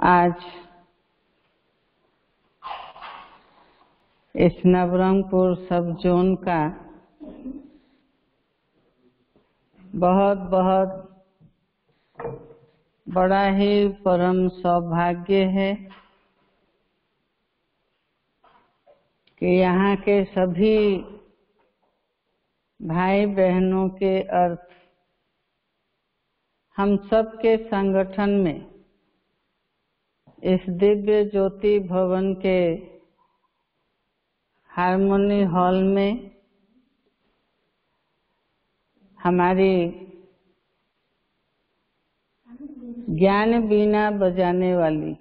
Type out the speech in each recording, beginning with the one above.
आज इस नवरंगपुर सब जोन का बहुत बहुत बड़ा ही परम सौभाग्य है कि यहाँ के सभी भाई बहनों के अर्थ हम सब के संगठन में इस दिव्य ज्योति भवन के हार्मोनी हॉल में हमारी ज्ञान बीना बजाने वाली,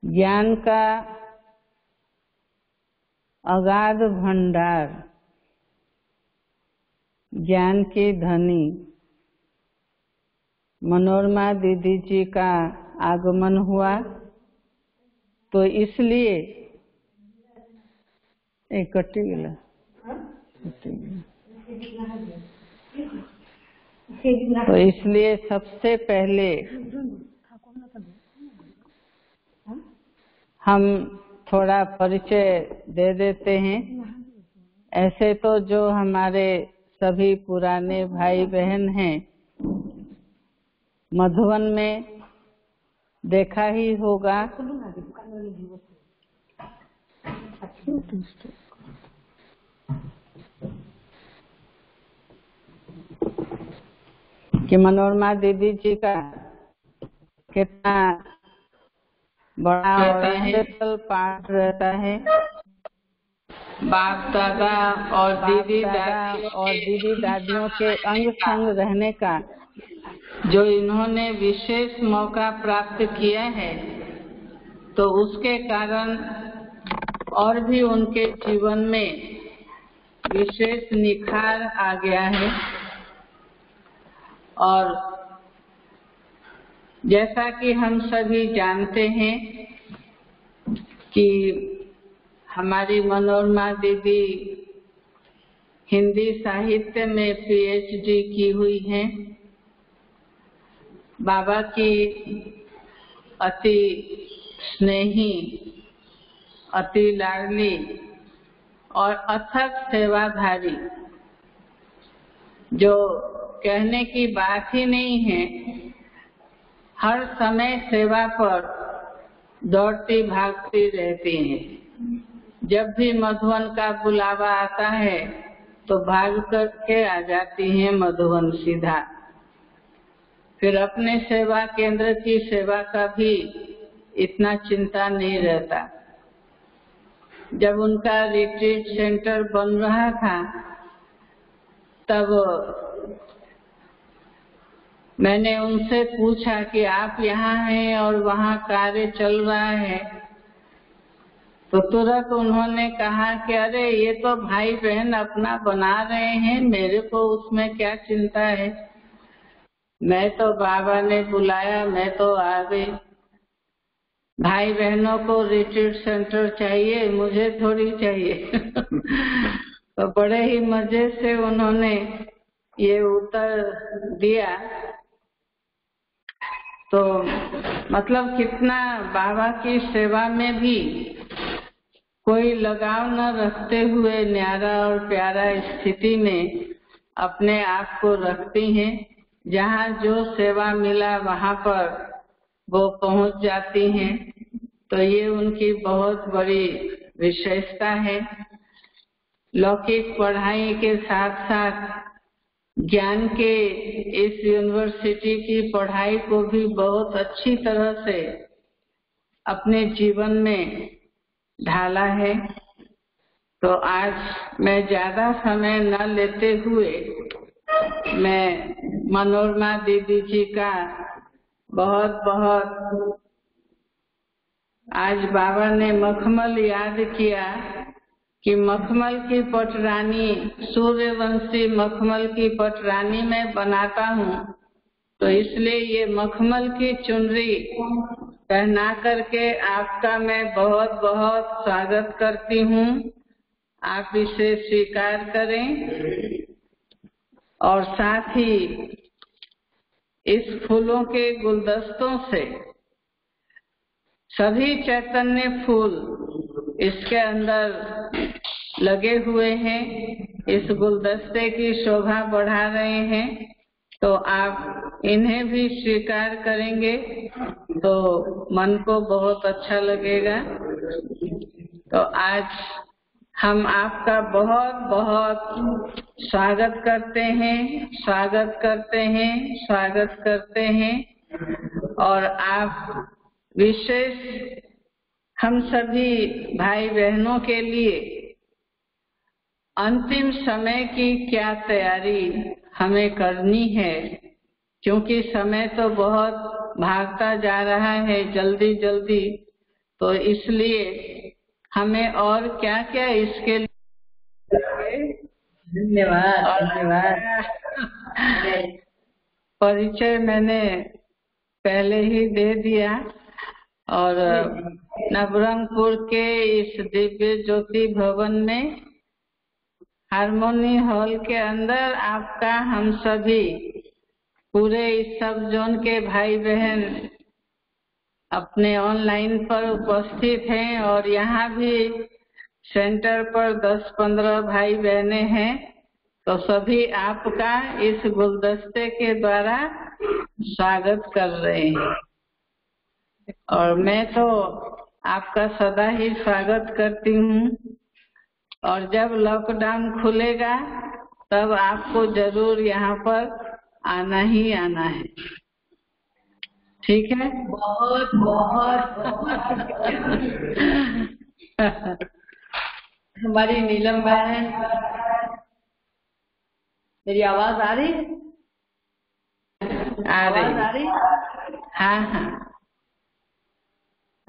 ज्ञान का अगाध भंडार, ज्ञान की धनी मनोरमा दीदी जी का आगमन हुआ। तो इसलिए तो इसलिए सबसे पहले हम थोड़ा परिचय दे देते हैं। ऐसे तो जो हमारे सभी पुराने भाई बहन हैं मधुबन में देखा ही होगा कि मनोरमा दीदी जी का कितना बड़ा स्पेशल पार्ट रहता है। बाप दादा और दीदी दादियों के अंग संग रहने का जो इन्होंने विशेष मौका प्राप्त किया है, तो उसके कारण और भी उनके जीवन में विशेष निखार आ गया है। और जैसा कि हम सभी जानते हैं कि हमारी मनोरमा दीदी हिंदी साहित्य में पीएचडी की हुई हैं। बाबा की अति स्नेही, अति लाडली और अथक सेवाधारी, जो कहने की बात ही नहीं है, हर समय सेवा पर दौड़ती भागती रहती हैं। जब भी मधुबन का बुलावा आता है तो भाग करके आ जाती हैं मधुबन सीधा। फिर अपने सेवा केंद्र की सेवा का भी इतना चिंता नहीं रहता। जब उनका रिट्रीट सेंटर बन रहा था तब मैंने उनसे पूछा कि आप यहाँ हैं और वहाँ कार्य चल रहा है, तो तुरंत उन्होंने कहा कि अरे ये तो भाई बहन अपना बना रहे हैं, मेरे को उसमें क्या चिंता है। मैं तो बाबा ने बुलाया, मैं तो आ गई। भाई बहनों को रिट्रीट सेंटर चाहिए, मुझे थोड़ी चाहिए। तो बड़े ही मजे से उन्होंने ये उत्तर दिया। तो मतलब कितना बाबा की सेवा में भी कोई लगाव न रखते हुए न्यारा और प्यारा स्थिति में अपने आप को रखती हैं। जहाँ जो सेवा मिला वहाँ पर वो पहुँच जाती हैं। तो ये उनकी बहुत बड़ी विशेषता है। लौकिक पढ़ाई के साथ साथ ज्ञान के इस यूनिवर्सिटी की पढ़ाई को भी बहुत अच्छी तरह से अपने जीवन में ढाला है। तो आज मैं ज्यादा समय न लेते हुए मैं मनोरमा दीदी जी का बहुत बहुत, आज बाबा ने मखमल याद किया कि मखमल की पटरानी, सूर्यवंशी मखमल की पटरानी मैं बनाता हूँ, तो इसलिए ये मखमल की चुनरी पहना करके आपका मैं बहुत बहुत स्वागत करती हूँ। आप इसे स्वीकार करें और साथ ही इस फूलों के गुलदस्तों से सभी चैतन्य फूल इसके अंदर लगे हुए हैं, इस गुलदस्ते की शोभा बढ़ा रहे हैं। तो आप इन्हें भी स्वीकार करेंगे तो मन को बहुत अच्छा लगेगा। तो आज हम आपका बहुत बहुत स्वागत करते हैं, स्वागत करते हैं, स्वागत करते हैं। और आप विशेष हम सभी भाई बहनों के लिए अंतिम समय की क्या तैयारी हमें करनी है, क्योंकि समय तो बहुत भागता जा रहा है जल्दी जल्दी। तो इसलिए हमें और क्या क्या इसके लिए धन्यवाद धन्यवाद। परिचय मैंने पहले ही दे दिया। और नवरंगपुर के इस दिव्य ज्योति भवन में हारमोनी हॉल के अंदर आपका हम सभी पूरे इस सब जोन के भाई बहन अपने ऑनलाइन पर उपस्थित हैं और यहाँ भी सेंटर पर 10-15 भाई बहने हैं। तो सभी आपका इस गुलदस्ते के द्वारा स्वागत कर रहे हैं। और मैं तो आपका सदा ही स्वागत करती हूँ। और जब लॉकडाउन खुलेगा तब आपको जरूर यहाँ पर आना ही आना है। ठीक है? बहुत बहुत हमारी नीलम बहन, मेरी आवाज आ रही है? आवाज आ रही? हाँ हाँ,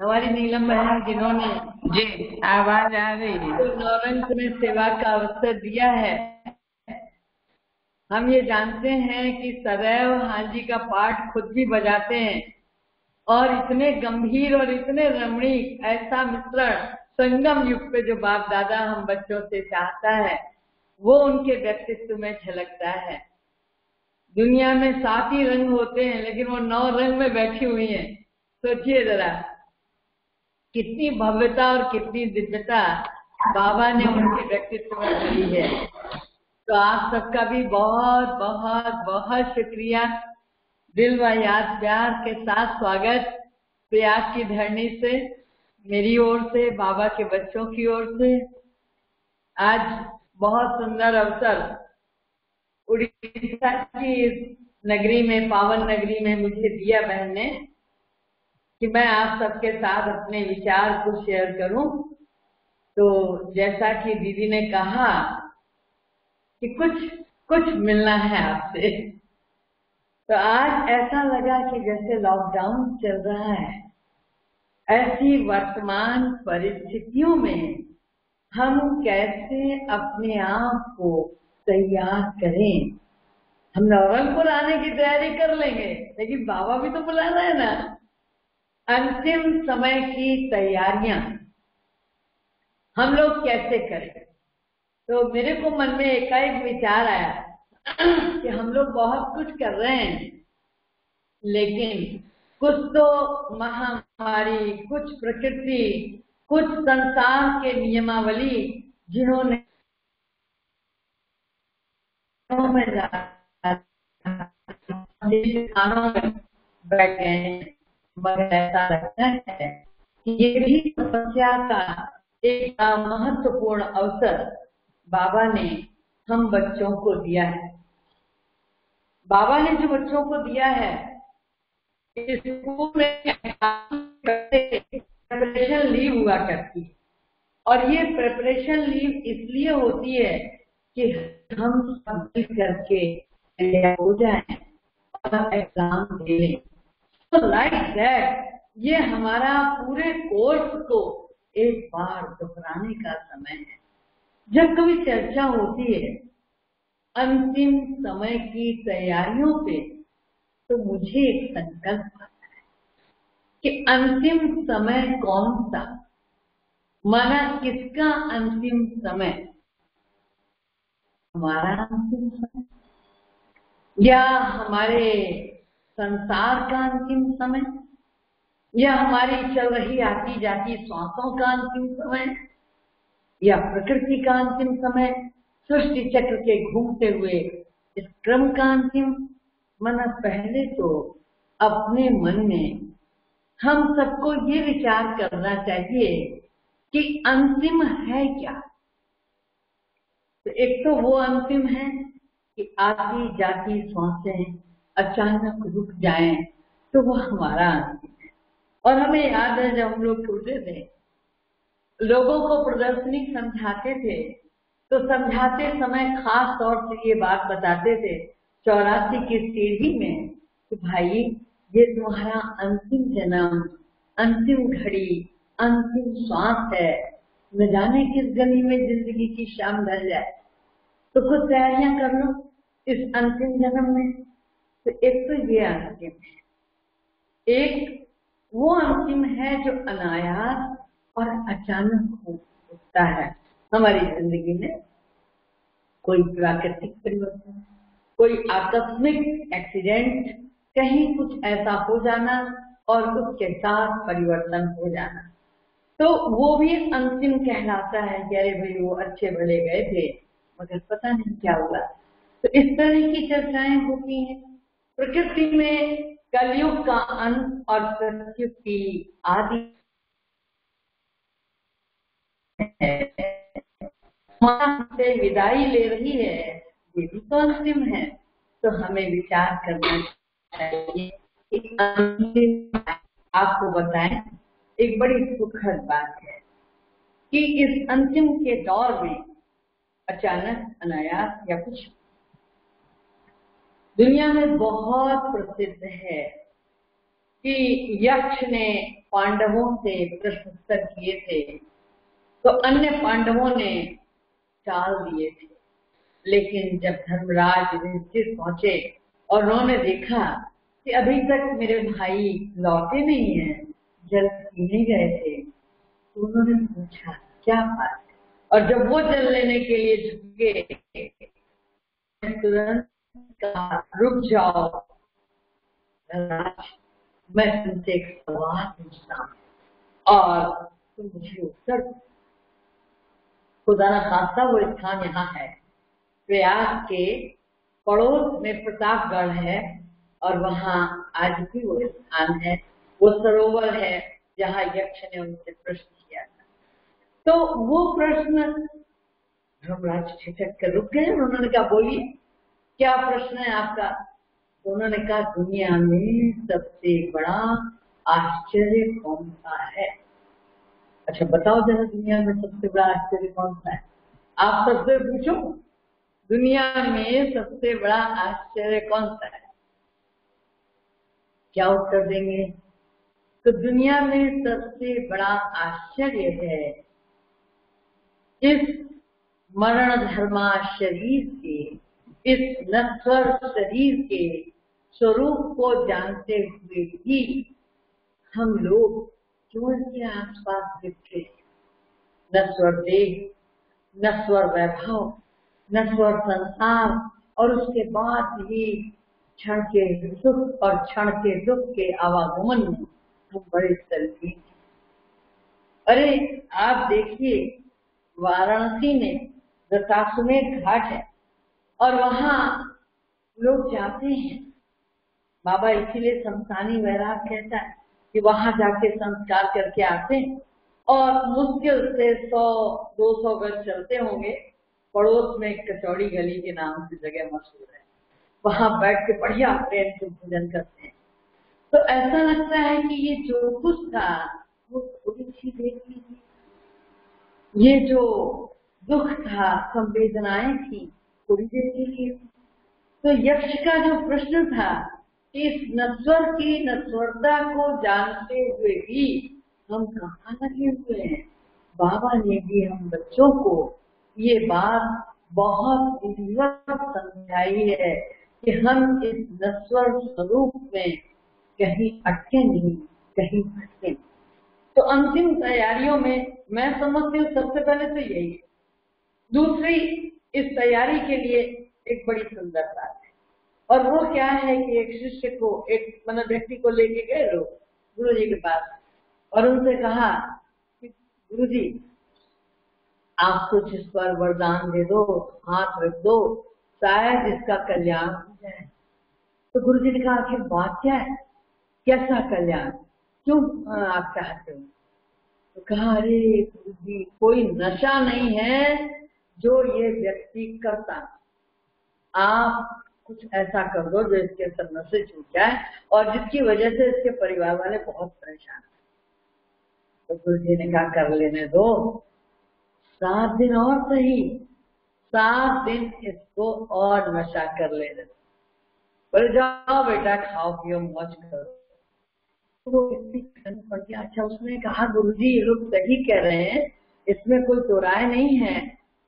हमारी नीलम बहन जिन्होंने जी आवाज आ रही है। नवरंग में सेवा का अवसर दिया है। हम ये जानते हैं कि सदैव हाजी का पाठ खुद भी बजाते हैं और इतने गंभीर और इतने रमणीक ऐसा मिश्रण संगम युग पे जो बाप दादा हम बच्चों से चाहता है वो उनके व्यक्तित्व में झलकता है। दुनिया में 7 ही रंग होते हैं लेकिन वो 9 रंग में बैठी हुई हैं। सोचिए जरा कितनी भव्यता और कितनी दिव्यता बाबा ने उनके व्यक्तित्व में भरी है। तो आप सबका भी बहुत बहुत बहुत शुक्रिया। दिल व याद प्यार के साथ स्वागत प्रयाग की धरनी से, मेरी ओर से, बाबा के बच्चों की ओर से। आज बहुत सुंदर अवसर उड़ीसा की इस नगरी में, पावन नगरी में मुझे दिया बहन ने कि मैं आप सबके साथ अपने विचार को शेयर करूं। तो जैसा कि दीदी ने कहा कि कुछ मिलना है आपसे, तो आज ऐसा लगा कि जैसे लॉकडाउन चल रहा है, ऐसी वर्तमान परिस्थितियों में हम कैसे अपने आप को तैयार करें। हम नवरंगपुर आने की तैयारी कर लेंगे लेकिन बाबा भी तो बुला रहे हैं ना। अंतिम समय की तैयारियां हम लोग कैसे करें। तो मेरे को मन में एकाएक विचार आया कि हम लोग बहुत कुछ कर रहे हैं लेकिन कुछ तो महामारी, कुछ प्रकृति, कुछ संसार के नियमावली जिन्होंने बैठ गए हैं। मगर ऐसा लगता है कि ये भी तपस्या का एक महत्वपूर्ण अवसर बाबा ने हम बच्चों को दिया है। बाबा ने जो बच्चों को दिया है, स्कूल में प्रिपरेशन लीव हुआ करती है और ये प्रिपरेशन लीव इसलिए होती है कि हम सब मिल करके हो जाएं और एग्जाम दे लें। तो लाइक दैट ये हमारा पूरे कोर्स को एक बार दोहराने का समय है। जब कभी चर्चा होती है अंतिम समय की तैयारियों पे, तो मुझे एक संकल्प आता है कि अंतिम समय कौन सा, माना किसका अंतिम समय, हमारा अंतिम समय या हमारे संसार का अंतिम समय, या हमारी चल रही आती जाती श्वासों का अंतिम समय, या प्रकृति का अंतिम समय, सृष्टि चक्र के घूमते हुए इस क्रम का अंतिम। मन पहले तो अपने मन में हम सबको ये विचार करना चाहिए कि अंतिम है क्या। तो एक तो वो अंतिम है कि आती जाती सांसें अचानक रुक जाएं, तो वो हमारा अंतिम है। और हमें याद है जब हम लोग छोटे थे, लोगों को प्रदर्शनी समझाते थे, तो समझाते समय खास तौर से ये बात बताते थे 84 की सीढ़ी में कि भाई ये तुम्हारा अंतिम जन्म, अंतिम घड़ी, अंतिम श्वास है, न जाने किस गली में जिंदगी की शाम ढल जाए, तो कुछ तैयारियां कर लो इस अंतिम जन्म में। तो एक तो ये अंतिम है, एक वो अंतिम है जो अनायास और अचानक होता है हमारी जिंदगी में। कोई प्राकृतिक परिवर्तन, कोई आकस्मिक एक्सीडेंट, कहीं कुछ ऐसा हो जाना और उसके साथ परिवर्तन हो जाना, तो वो भी अंतिम कहलाता है कि अरे भाई वो अच्छे भले गए थे मगर पता नहीं क्या हुआ। तो इस तरह की चर्चाएं होती हैं। प्रकृति में कलयुग का अंत और सतयुग की आदि से विदाई ले रही है, ये भी तो अंतिम है। तो हमें विचार करना चाहिए कि आपको बताएं, एक बड़ी सुखद बात है कि इस अंतिम के दौर में अचानक, अनायास या कुछ दुनिया में बहुत प्रसिद्ध है कि यक्ष ने पांडवों से प्रश्न उत्तर किए थे, तो अन्य पांडवों ने टाल दिए थे। लेकिन जब धर्मराज युधिष्ठिर पहुंचे और उन्होंने देखा कि अभी तक मेरे भाई लौटे नहीं हैं, जल पीने गए थे, तो उन्होंने पूछा क्या बात है। और जब वो जल लेने के लिए झुके, तुरंत कहा रुक जाओ धर्मराज, मैं तुमसे एक सवाल पूछता हूं और तुम मुझे उत्तर दो। खुदा न खास्ता वो स्थान यहाँ है, प्रयाग के पड़ोस में प्रतापगढ़ है, और वहाँ आज भी वो स्थान है, वो सरोवर है जहाँ यक्ष ने उनसे प्रश्न किया था। तो वो प्रश्न धर्मराज ठिठक कर रुक गए। उन्होंने कहा बोलिए क्या प्रश्न है आपका। तो उन्होंने कहा दुनिया में सबसे बड़ा आश्चर्य कौन सा है। अच्छा बताओ जरा, दुनिया में सबसे बड़ा आश्चर्य कौन सा है। आप सबसे पूछो दुनिया में सबसे बड़ा आश्चर्य कौन सा है, क्या उत्तर देंगे। तो दुनिया में सबसे बड़ा आश्चर्य है इस मरण धर्मा शरीर के, इस नश्वर शरीर के स्वरूप को जानते हुए भी हम लोग क्यों इसके आसपास लिपटे। नश्वर देह, नश्वर वैभव, नश्वर संसार, और उसके बाद भी क्षण के सुख और क्षण के दुख के आवागमन में हम बड़े तल्लीन। अरे आप देखिए वाराणसी में दशाश्वमेध घाट है और वहाँ लोग जाते हैं। बाबा इसीलिए शमशानी वैराग कहता है कि वहां जाके संस्कार करके आते हैं, और मुश्किल से 100-200 गज चलते होंगे, पड़ोस में कचौड़ी गली के नाम से जगह मशहूर है, वहां बैठ के बढ़िया प्रेम से भोजन करते हैं। तो ऐसा लगता है कि ये जो कुछ था वो थोड़ी सी देर की थी, ये जो दुख था, संवेदनाएं थी, थोड़ी देर के लिए। तो यक्ष का जो प्रश्न था, इस नश्वर की नश्वरता को जानते हुए भी हम कहाँ लगे हुए हैं। बाबा ने भी हम बच्चों को ये बात बहुत विधिवत समझाई है कि हम इस नश्वर स्वरूप में कहीं अटके नहीं, कहीं भटके। तो अंतिम तैयारियों में मैं समझती हूँ सबसे पहले तो यही है। दूसरी, इस तैयारी के लिए एक बड़ी सुंदर बात है और वो क्या है कि एक शिष्य को, एक मतलब व्यक्ति को लेके गए लोग गुरु जी के पास और उनसे कहा कि गुरु जी आप कुछ इस पर वरदान दे दो, हाथ रख दो, शायद इसका कल्याण हो जाए। तो गुरु जी ने कहा आखिर बात क्या है, कैसा कल्याण, क्यों आप चाहते हो? तो कहा अरे गुरु जी कोई नशा नहीं है जो ये व्यक्ति करता, आप कुछ ऐसा कर दो जो इसके सब नशे छूट जाए और जिसकी वजह से इसके परिवार वाले बहुत परेशान। तो गुरु जी ने कहा कर लेने दो, 7 दिन और सही, 7 दिन इसको और नशा कर लेने दो, बोले जाओ बेटा खाओ पियो मौज करो। तो वो व्यक्ति पड़ गया। अच्छा उसने कहा गुरु जी ये लोग सही कह रहे हैं, इसमें कोई दो राय नहीं है,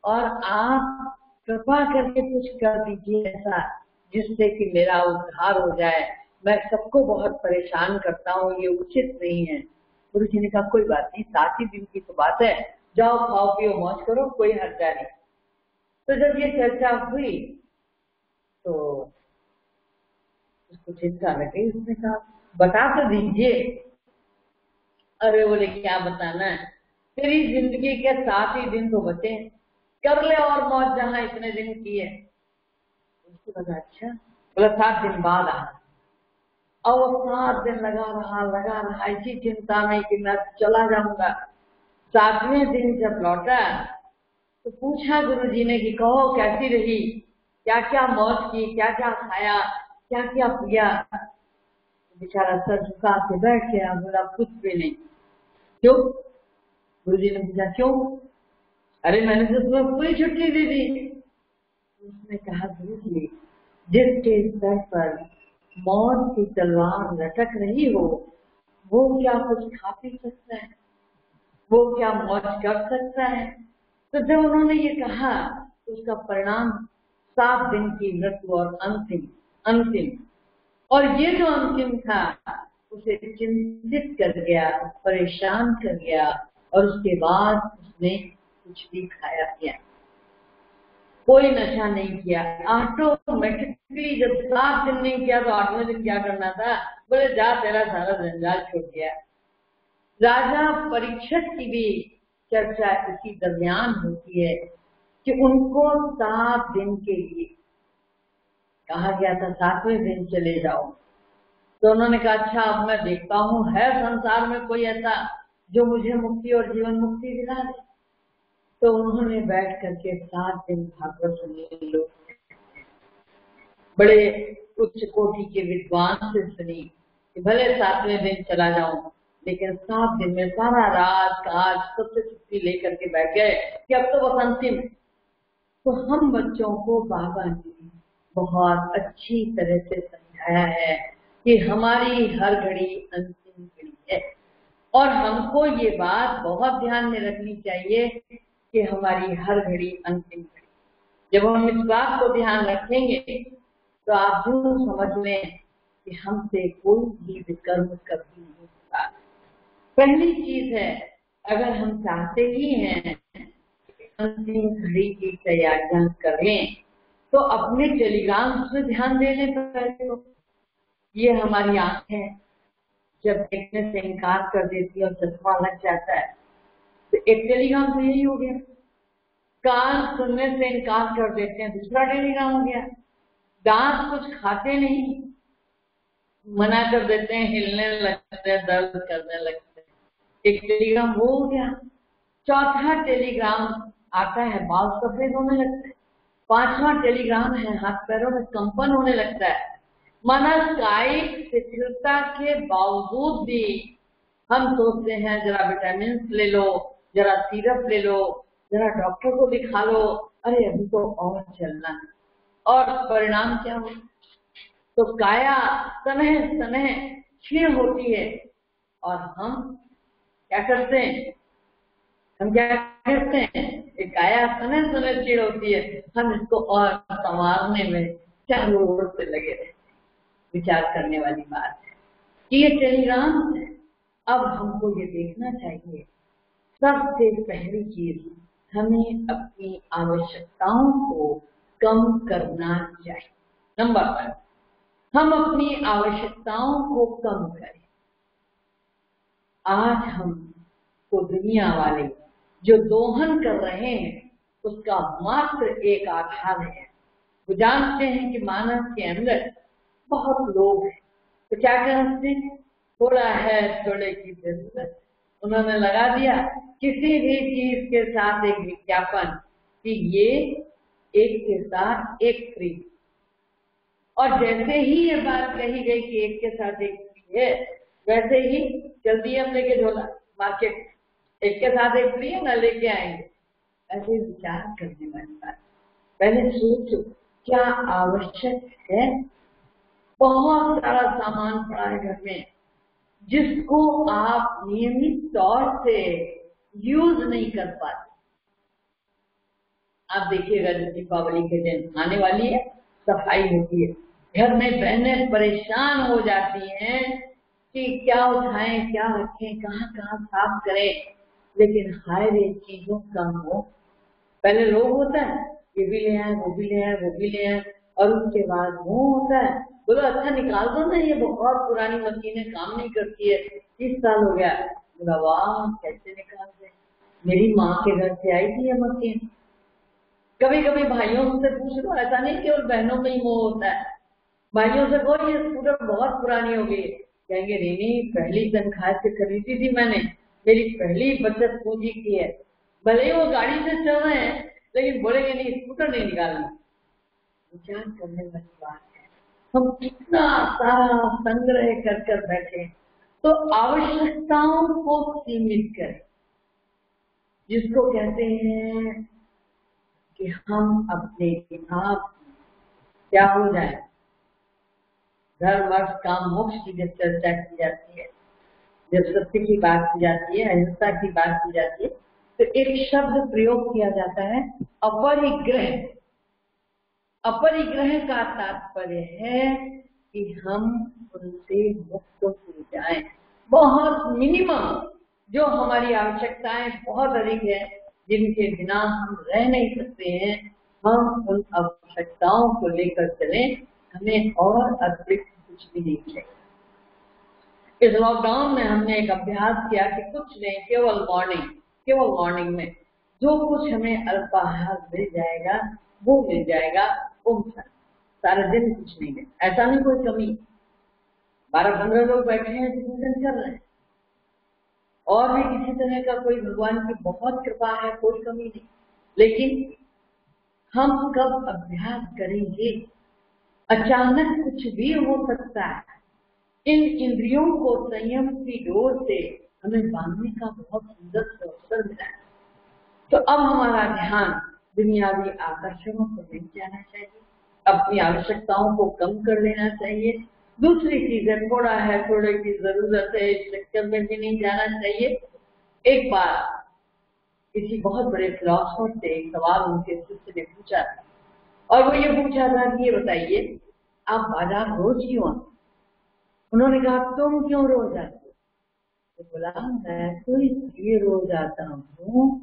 और आप कृपा करके कुछ कर दीजिए ऐसा जिससे कि मेरा उद्धार हो जाए, मैं सबको बहुत परेशान करता हूँ, ये उचित नहीं है। गुरु जी ने कहा कोई बात नहीं, 7 ही दिन की तो बात है, जाओ खाओ पियो मौज करो, कोई हर्जा नहीं। तो जब ये चर्चा हुई तो उसको चिंता लगी, उसने कहा बता तो दीजिए। अरे बोले क्या बताना है, तेरी जिंदगी के 7 ही दिन तो बचे, कर ले और मौज जहाँ इतने दिन की है। उसको लगा अच्छा, बोला 7 दिन बाद आ। और 7 दिन लगा रहा इसी चिंता में कि मैं चला जाऊंगा। 7वें दिन जब लौटा तो पूछा गुरु जी ने कि कहो कैसी रही, क्या क्या मौज की, क्या क्या खाया, क्या क्या पिया। बेचारा सर झुका के बैठ गया, बोला कुछ भी नहीं। क्यों? गुरु जी ने पूछा क्यों? अरे मैंने तो तुम्हें पूरी छुट्टी दे दी। उसने कहा गुरु जी जिसके सर पर मौत की तलवार लटक रही हो वो क्या कुछ खा पी सकता है, वो क्या मौज कर सकता है? तो जब उन्होंने ये कहा तो उसका परिणाम 7 दिन की मृत्यु और अंतिम और ये जो अंतिम था उसे चिंतित कर गया, परेशान कर गया, और उसके बाद उसने कुछ भी खाया पिया, कोई नशा नहीं किया। ऑटोमेटिकली जब 7 दिन नहीं किया तो 8वें दिन क्या करना था, बोले जा तेरा सारा जंजाल छूट गया। राजा परीक्षित की भी चर्चा इसी दरमियान होती है कि उनको 7 दिन के लिए कहा गया था, 7वें दिन चले जाओ। तो उन्होंने कहा अच्छा अब मैं देखता हूँ है संसार में कोई ऐसा जो मुझे मुक्ति और जीवन मुक्ति दिला दे। तो उन्होंने बैठ करके 7 दिन भागवत सुने, लोग बड़े उच्च कोटि के विद्वान से सुनी कि भले 7वें दिन चला जाऊं लेकिन 7 दिन में सारा रात काज सबसे छुट्टी लेकर के बैठ गए कि अब तो बस अंतिम। तो हम बच्चों को बाबा ने बहुत अच्छी तरह से समझाया है कि हमारी हर घड़ी अंतिम घड़ी है, और हमको ये बात बहुत ध्यान में रखनी चाहिए कि हमारी हर घड़ी अंतिम घड़ी। जब हम इस बात को ध्यान रखेंगे तो आप जरूर समझ लें कि हमसे कोई भी विकर्म कभी नहीं होता। पहली चीज है, अगर हम चाहते ही हैं अंतिम घड़ी की तैयारियां कर लें तो अपने टेलीग्राम पे ध्यान दे लें। पहले तो ये हमारी आंखें जब देखने से इनकार कर देती है और चश्मा लग जाता है तो एक टेलीग्राम तो यही हो गया। कान सुनने से इनकार कर देते हैं, दूसरा टेलीग्राम हो गया। दांत कुछ खाते नहीं, मना कर देते हैं, हिलने लगते हैं, दर्द करने लगते हैं, एक टेलीग्राम वो हो गया। चौथा टेलीग्राम आता है, बाल सफेद होने लगते हैं। 5वां टेलीग्राम है, हाथ पैरों में कंपन होने लगता है। माना कायिक शिथिलता के बावजूद भी हम सोचते हैं जरा विटामिन ले लो, जरा सिरप ले लो, जरा डॉक्टर को दिखा लो, अरे अभी तो और चलना है। और परिणाम क्या हो, तो काया सनह सनह क्षीण होती है और हम क्या करते हैं, हम क्या करते हैं, एक काया सनह सनह क्षीण होती है, हम इसको और संवारने में चारों ओर से लगे रहते। विचार करने वाली बात है कि ये टेलीग्राम है। अब हमको ये देखना चाहिए, सबसे पहली चीज हमें अपनी आवश्यकताओं को कम करना चाहिए। नंबर 1 हम अपनी आवश्यकताओं को कम करें। आज हम तो दुनिया वाले जो दोहन कर रहे हैं उसका मात्र एक आधार है। वो जानते हैं कि मानव के अंदर बहुत लोग हैं, तो क्या करते हैं, थोड़ा है थोड़े की जरूरत, उन्होंने लगा दिया किसी भी चीज के साथ एक विज्ञापन कि ये एक के साथ एक फ्री। और जैसे ही ये बात कही गई कि एक के साथ एक फ्री है, वैसे ही जल्दी हम लेके झोला मार्केट, एक के साथ एक फ्री है ना, लेके आएंगे। ऐसे विचार करने लगता है। पहले सोचो क्या आवश्यक है। बहुत सारा सामान पड़ा है घर में जिसको आप नियमित तौर से यूज नहीं कर पाते। आप देखिएगा दीपावली के दिन आने वाली है, सफाई होती है, घर में बहनें परेशान हो जाती हैं कि क्या उठाएं, क्या रखें, कहाँ कहाँ साफ करें। लेकिन हाय रे चीजों का हो, पहले लोग होता है ये भी ले आए, वो भी ले आए, वो भी ले आए, और उसके बाद वो होता है बोलो अच्छा निकाल दो ना, ये बहुत पुरानी मशीन है, काम नहीं करती है, 30 साल हो गया। बोला वाह कैसे निकाल दे, मेरी माँ के घर से आई थी ये मशीन। कभी कभी भाइयों से पूछ लो, ऐसा नहीं केवल बहनों में ही मोह होता है। भाइयों से कहो ये स्कूटर बहुत पुरानी हो गई, कहेंगे नहीं पहली तनख्वाह से खरीदी थी मैंने, मेरी पहली बचत पूंजी की है। भले ही वो गाड़ी से चल रहे हैं लेकिन बोलेंगे नहीं स्कूटर नहीं निकालना। विचार करने वाली बात है, हम कितना सारा संग्रह कर कर बैठे। तो आवश्यकताओं को सीमित करें, जिसको कहते हैं कि हम अपने आप क्या हो जाए। धर्म अर्थ काम मोक्ष की जब चर्चा की जाती है, जब सत्य की बात की जाती है, अहिंसा की बात की जाती है, तो एक शब्द प्रयोग किया जाता है अपरिग्रह। अपरिग्रह का तात्पर्य है कि हम उनसे मुक्त हो जाएं। बहुत मिनिमम जो हमारी आवश्यकताएं बहुत अधिक है, जिनके बिना हम रह नहीं सकते हैं, हम उन आवश्यकताओं को लेकर चलें, हमें और अतिरिक्त कुछ भी नहीं चाहिए। इस लॉकडाउन में हमने एक अभ्यास किया कि कुछ नहीं, केवल मॉर्निंग में जो कुछ हमें अल्पाहार मिल जाएगा वो मिल जाएगा, वो सारा दिन कुछ नहीं है। ऐसा नहीं कोई कमी, 12-15 लोग बैठे हैं तो भोजन कर रहे हैं, और भी किसी तरह का कोई भगवान की बहुत कृपा है, कोई कमी नहीं। लेकिन हम कब अभ्यास करेंगे, अचानक कुछ भी हो सकता है। इन इंद्रियों को संयम की डोर से हमें बांधने का बहुत सुंदर अवसर मिला है। तो अब हमारा ध्यान दुनियावी आकर्षणों पर नहीं जाना चाहिए, अपनी आवश्यकताओं को कम कर लेना चाहिए। दूसरी चीजें थोड़ा है थोड़े की जरूरत है, इस चक्कर में भी नहीं जाना चाहिए। एक बार किसी बहुत बड़े फिलोसोफर से एक सवाल उनके शिष्य ने पूछा था, और वो ये पूछा था कि ये बताइए आप बाजार रोज क्यों आते? उन्होंने कहा तुम क्यों रोज आते? तो बोला मैं तो इसलिए रोज आता हूँ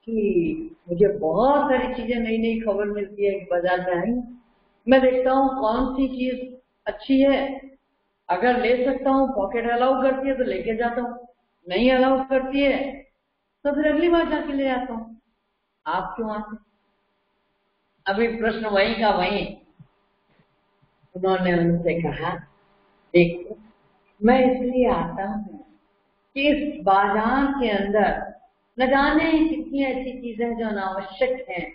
कि मुझे बहुत सारी चीजें नई नई खबर मिलती है कि बाजार में आई, मैं देखता हूँ कौन सी चीज अच्छी है, अगर ले सकता हूँ, पॉकेट अलाउ करती है तो लेके जाता हूँ, नहीं अलाउ करती है तो फिर अगली बार जाके ले आता हूँ। आप क्यों आते? अभी प्रश्न वही का वही। उन्होंने उनसे कहा देखो मैं इसलिए आता हूँ कि इस बाजार के अंदर न जाने कितनी ऐसी चीजें जो अनावश्यक हैं,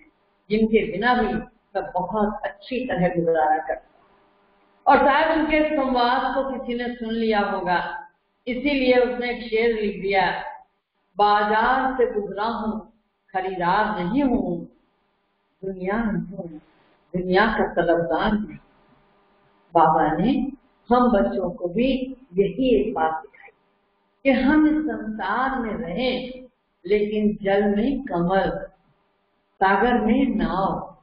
जिनके बिना भी मैं बहुत अच्छी तरह गुजारा करता हूँ। और शायद उनके संवाद को किसी ने सुन लिया होगा, इसीलिए उसने एक शेर लिख दिया, बाजार से गुजरा हूँ खरीदार नहीं हूँ, दुनिया हूँ दुनिया का तलबगार नहीं। बाबा ने हम बच्चों को भी यही एक बात सिखाई कि हम इस संसार में रहें, लेकिन जल में कमल, सागर में नाव,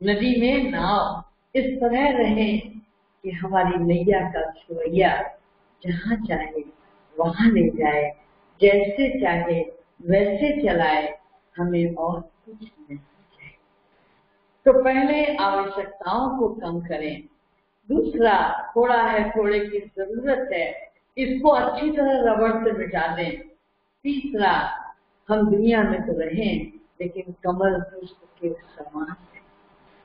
नदी में नाव, इस तरह रहें कि हमारी नैया का छुवैया जहाँ चाहे वहां ले जाए, जैसे चाहे वैसे चलाए, हमें और कुछ नहीं चाहिए। तो पहले आवश्यकताओं को कम करें, दूसरा, थोड़ा है थोड़े की जरूरत है, इसको अच्छी तरह रबड़ से मिटा दें। तीसरा, हम दुनिया में तो रहें लेकिन कमल पुष्प के समान है।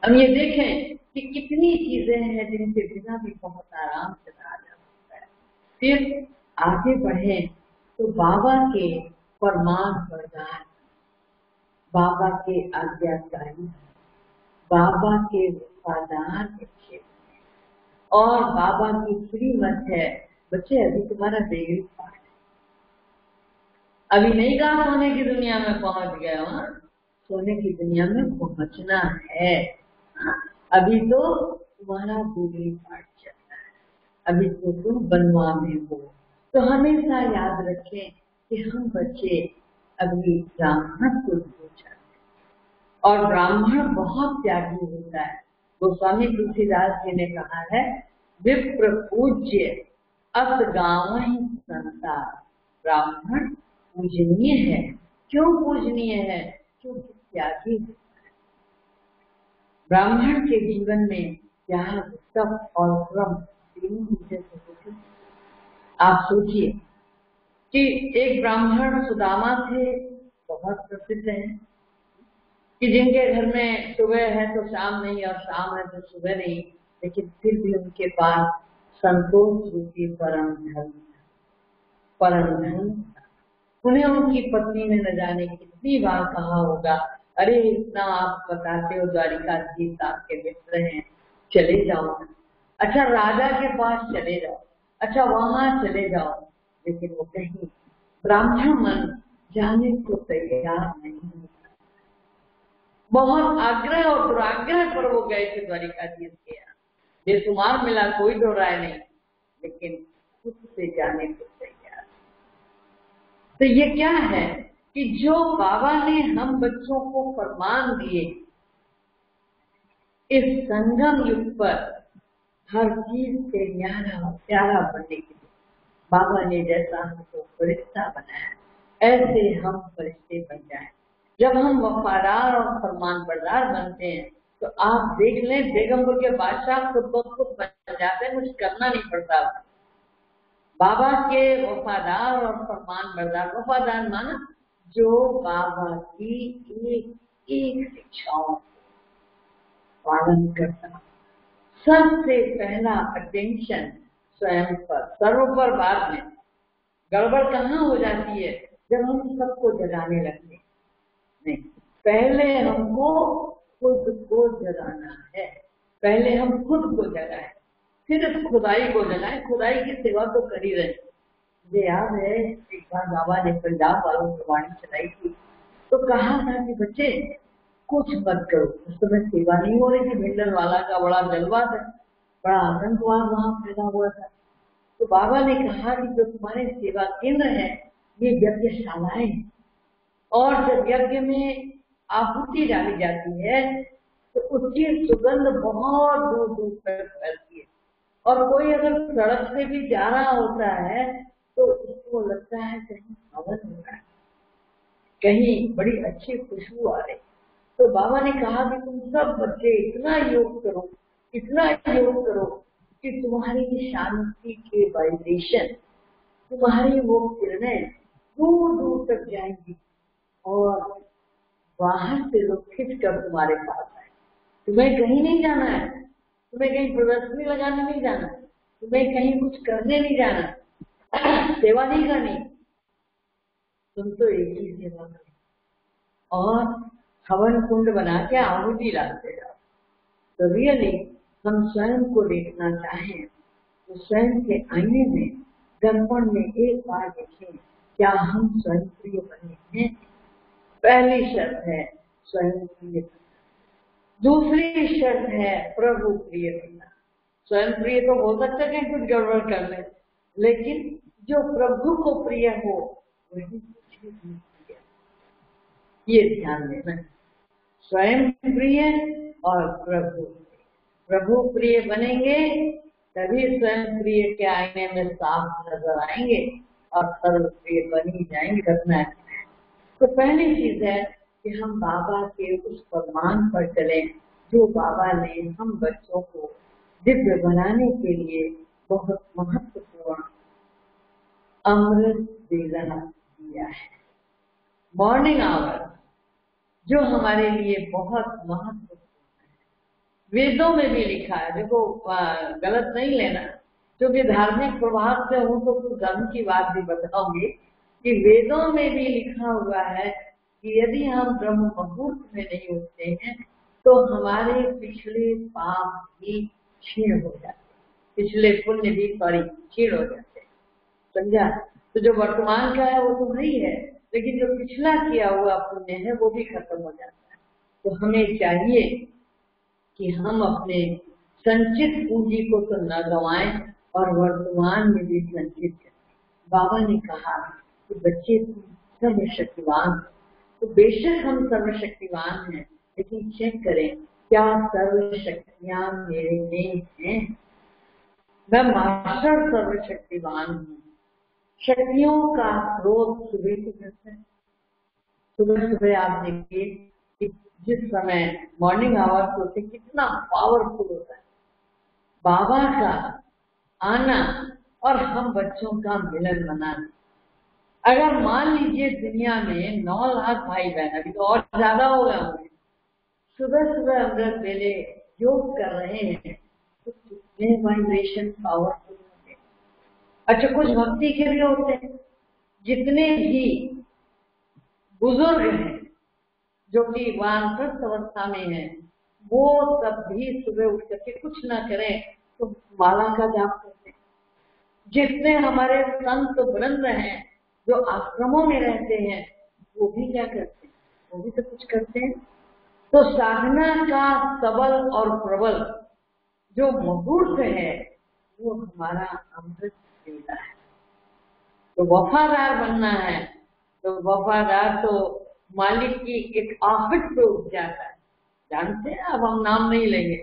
अब ये देखें कि कितनी चीजें हैं जिनके बिना भी बहुत आराम से रहा जा सकता है। फिर आगे बढ़े तो बाबा के फरमान बरदार, बाबा के आज्ञाकारी, बाबा के वफादार बच्चे, और बाबा की श्रीमत है। बच्चे अभी तुम्हारा बेगरी पाठ है, अभी नहीं कहा सोने की दुनिया में पहुंच गए हो, सोने की दुनिया में पहुंचना है। अभी तो तुम्हारा बेगरी पाठ चल रहा है, अभी तो तुम बनवा में हो। तो हमेशा याद रखें कि हम बच्चे अभी ब्राह्मण को पूछा है, और ब्राह्मण बहुत त्यागी होता है। गोस्वामी तुलसीदास जी ने कहा है, विप्र पूज्य अस गावहि संता। ब्राह्मण पूजनीय है। क्यों पूजनीय है? क्योंकि त्यागी है। ब्राह्मण के जीवन में त्याग, तप और श्रम तीनों होते हैं। आप सोचिए कि एक ब्राह्मण सुदामा थे, बहुत प्रसिद्ध हैं, कि जिनके घर में सुबह है तो शाम नहीं और शाम है तो सुबह नहीं, लेकिन फिर भी उनके पास संतोष रूपी परम धन, परम धन। उन्हें उनकी पत्नी ने न जाने कितनी बार कहा होगा, अरे इतना आप बताते हो, द्वारिकाधीश आपके मित्र हैं, चले जाओ। अच्छा, राजा के पास चले जाओ, अच्छा वहां चले जाओ। लेकिन वो कहीं ब्राह्मण मन जाने को तैयार नहीं होता। बहुत आग्रह और दुराग्रह पर वो गए थे द्वारिकाधीश के यहाँ। बेसुमार मिला, कोई दो राय नहीं, लेकिन खुद से जाने को तैयार। तो ये क्या है कि जो बाबा ने हम बच्चों को फरमान दिए, इस संगम युग पर हर चीज से न्यारा प्यारा बनने के लिए बाबा ने जैसा हमको फरिश्ता बनाया, ऐसे हम फरिश्ते बन जाएं। जब हम वफादार और फरमान बरदार बनते हैं तो आप देख लें, बेगमपुर के बादशाह खुद ब खुद बन जाते हैं, कुछ करना नहीं पड़ता। बाबा के वफादार और फरमान बरदार, वफादार माना जो बाबा की एक एक शिक्षाओं पालन करता। सबसे पहला अटेंशन स्वयं पर, सर्व पर बाद में। गड़बड़ कहाँ हो जाती है? जब हम सबको जगाने लगते। नहीं, पहले हमको खुद को जगाना है। पहले हम खुद को जगाए, फिर खुदाई को जगाए। खुदाई की सेवा तो कर ही रहे। मुझे याद है एक बार बाबा ने पंजाब वालों की वाणी चलाई थी, तो कहा था कि बच्चे कुछ मत करो। उस समय सेवा नहीं हो रही थी, भिंडर वाला का बड़ा जलवा था, बड़ा आतंकवाद वहां पैदा हुआ था। तो बाबा ने कहा कि जो तुम्हारे सेवा केंद्र है ये यज्ञशालाएं, और जब यज्ञ में आहुति डाली जाती है तो उसकी सुगंध बहुत दूर दूर तक फैलती है, और कोई अगर सड़क से भी जा रहा होता है तो उसको लगता है कहीं हवन हो रहा है, कहीं बड़ी अच्छी खुशबू आ रही। तो बाबा ने कहा कि तुम सब बच्चे इतना योग करो, इतना योग करो कि तुम्हारी शांति के वाइब्रेशन, तुम्हारी वो किरणें दूर दूर तक जाएंगी, और बाहर से लोग खिंच कर तुम्हारे पास आए। तुम्हें कहीं नहीं जाना है, तुम्हें कहीं प्रदर्शनी लगाने नहीं जाना, तुम्हें कहीं कुछ करने नहीं जाना, सेवा नहीं करनी, तुम तो एक ही सेवा करो और हवन कुंड बना के आहुति डालते जाओ। तो रियली हम स्वयं को देखना चाहें तो स्वयं के आईने में, दर्पण में एक बार देखें, क्या हम स्वयं प्रिय बने हैं? पहली शर्त है स्वयं प्रिय। दूसरी शर्त है प्रभु प्रिय बनना। स्वयं प्रिय तो हो सकता है कुछ गड़बड़ कर ले, लेकिन जो प्रभु को प्रिय हो वही मुझे भी प्रिय। ये ध्यान देना, स्वयं प्रिय और प्रभु प्रिय बनेंगे तभी स्वयं प्रिय के आईने में साफ नजर आएंगे और सर्व प्रिय बन ही जाएंगे। रखना है। तो पहली चीज है कि हम बाबा के उस फरमान पर चलें जो बाबा ने हम बच्चों को दिव्य बनाने के लिए बहुत महत्वपूर्ण अमृत वेला दिया है। मॉर्निंग आवर जो हमारे लिए बहुत महत्वपूर्ण है, वेदों में भी लिखा है। देखो गलत नहीं लेना, क्योंकि धार्मिक प्रभाव से हूँ तो कुछ धर्म की बात भी बताऊंगी कि वेदों में भी लिखा हुआ है कि यदि हम ब्रह्म मुहूर्त में नहीं उठते हैं तो हमारे पिछले पाप भी क्षीण हो जाते, पिछले पुण्य भी क्षीण हो जाते, समझा। तो जो वर्तमान का है वो तो वही है, लेकिन जो पिछला किया हुआ पुण्य है वो भी खत्म हो जाता है। तो हमें चाहिए कि हम अपने संचित पूंजी को तो न गंवाएं और वर्तमान में भी संचित करें। बाबा ने कहा कि बच्चे तुम सर्वशक्तिवान, तो बेशक हम सर्वशक्तिवान हैं, लेकिन चेक करें क्या सर्वशक्तियां मेरे में हैं। मैं मास्टर सर्वशक्तिवान हूँ। शक्तियों का स्रोत सुबह सुबह से, सुबह सुबह आप देखिए कि जिस समय मॉर्निंग आवर्स होते कितना पावरफुल होता है। बाबा का आना और हम बच्चों का मिलन मनाना। अगर मान लीजिए दुनिया में 9 लाख भाई बहन, अभी तो और ज्यादा होगा, सुबह सुबह अमृत वेले योग कर रहे हैं तो कितने वाइब्रेशन पावरफुल होंगे। अच्छा, कुछ भक्ति के भी होते हैं। जितने भी बुजुर्ग हैं जो कि वानप्रस्थ अवस्था में हैं, वो सब भी सुबह उठ करके कुछ ना करें तो माला का जाप करते हैं। जितने हमारे संत वृंद हैं जो आश्रमों में रहते हैं वो भी क्या करते हैं, वो भी तो कुछ करते हैं। तो साधना का सबल और प्रबल जो मुहूर्त है वो हमारा अमृत वेला है। तो वफादार बनना है, तो वफादार तो मालिक की एक आहट पे उठ जाता है। जानते हैं, अब हम नाम नहीं लेंगे,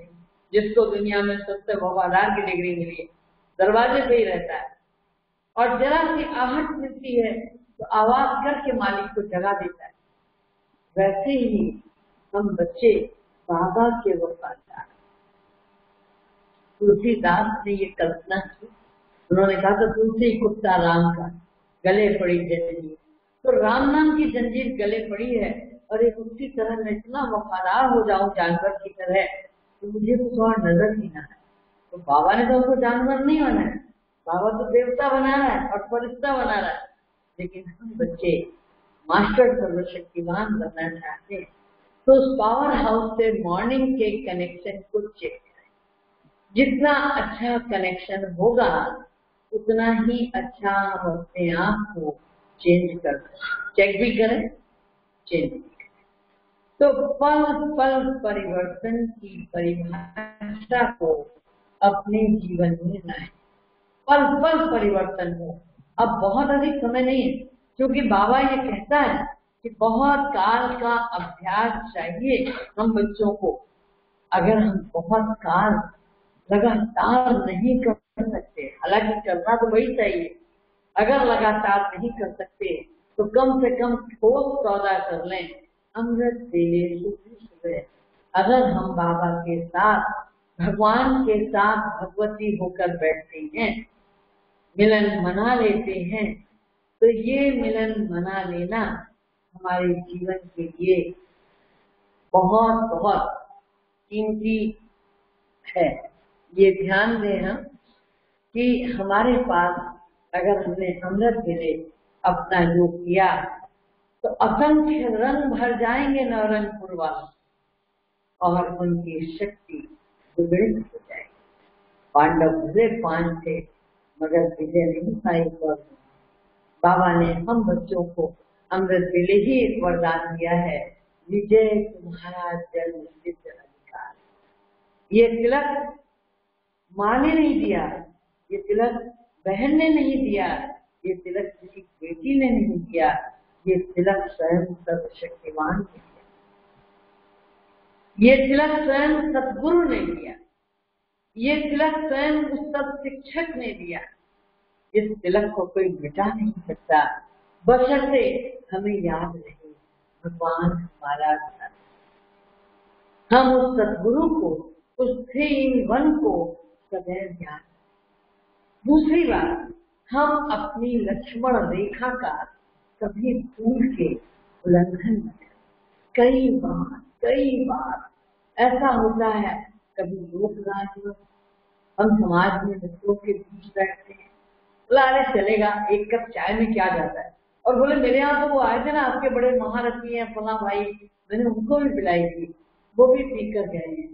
जिसको दुनिया में सबसे वफादार की डिग्री मिली है दरवाजे पे ही रहता है, और जरा सी आहट मिलती है तो आवाज करके मालिक को जगा देता है। वैसे ही हम बच्चे बाबा के वफादार। तुलसीदास ने ये कल्पना की, उन्होंने कहा तो तुलसी कुत्ता राम का गले पड़ी जंजीर। तो राम नाम की जंजीर गले पड़ी है और एक उसी तरह मैं इतना वफादार हो जाऊं जानवर की तरह तो मुझे कुछ और नजर नहीं आता। तो बाबा ने तो उसको जानवर नहीं बनाया, बाबा तो देवता बना रहा है और फरिश्ता बना रहा है। लेकिन हम बच्चे मास्टर सर्वशक्तिमान बनना चाहते हैं तो उस पावर हाउस से मॉर्निंग के कनेक्शन को चेक करें। जितना अच्छा कनेक्शन होगा उतना ही अच्छा हम अपने आप को चेंज कर चेक भी करें, चेंज भी करें। तो पल पल परिवर्तन की परिभाषा को अपने जीवन में लाएं। पल पल परिवर्तन हो। अब बहुत अधिक समय नहीं है, क्योंकि बाबा ये कहता है कि बहुत काल का अभ्यास चाहिए हम बच्चों को। अगर हम बहुत काल लगातार नहीं कर सकते, हालांकि करना तो वही चाहिए, अगर लगातार नहीं कर सकते तो कम से कम ठोस सौदा कर लें। अमृत वेले सुबह सुबह अगर हम बाबा के साथ, भगवान के साथ भगवती होकर बैठते हैं, मिलन मना लेते हैं, तो ये मिलन मना लेना हमारे जीवन के लिए बहुत बहुत कीमती है। ये ध्यान दें हम कि हमारे पास अगर हमने अमृत वेले अपना योग किया तो असंख्य रंग भर जाएंगे नवरंगपुर वालों और उनकी शक्ति दुगुनी हो जाएगी। पांडव भले 5 थे मगर विजय नहीं पाई। बाबा ने हम बच्चों को अमृत वेले ही एक वरदान दिया है, विजय तुम्हारा जन्म सिद्ध अधिकार। ये तिलक माँ ने नहीं दिया, ये तिलक बहन ने नहीं दिया, ये तिलक किसी बेटी ने नहीं दिया, ये तिलक स्वयं सर्वशक्तिमान ने दिया, ये तिलक स्वयं सद्गुरु ने दिया, ये तिलक स्वयं उस सत्शिक्षक ने दिया। इस तिलक को कोई मिटा नहीं सकता, बशर्ते हमें याद रहे भगवान हमारा साथ। हम उस सद्गुरु को, उस 3 in 1 को सदैव ध्यान। दूसरी बात, हम अपनी लक्ष्मण रेखा का कभी भूल के उल्लंघन न करें। कई बार ऐसा होता है, कभी लोक लाज, हम समाज में मित्रों के बीच बैठते हैं, बोला अरे चलेगा, एक कप चाय में क्या जाता है, और बोले मेरे यहाँ तो वो आए थे ना आपके बड़े महारथी हैं फला भाई, मैंने उनको भी पिलाई थी, वो भी पी कर गए हैं।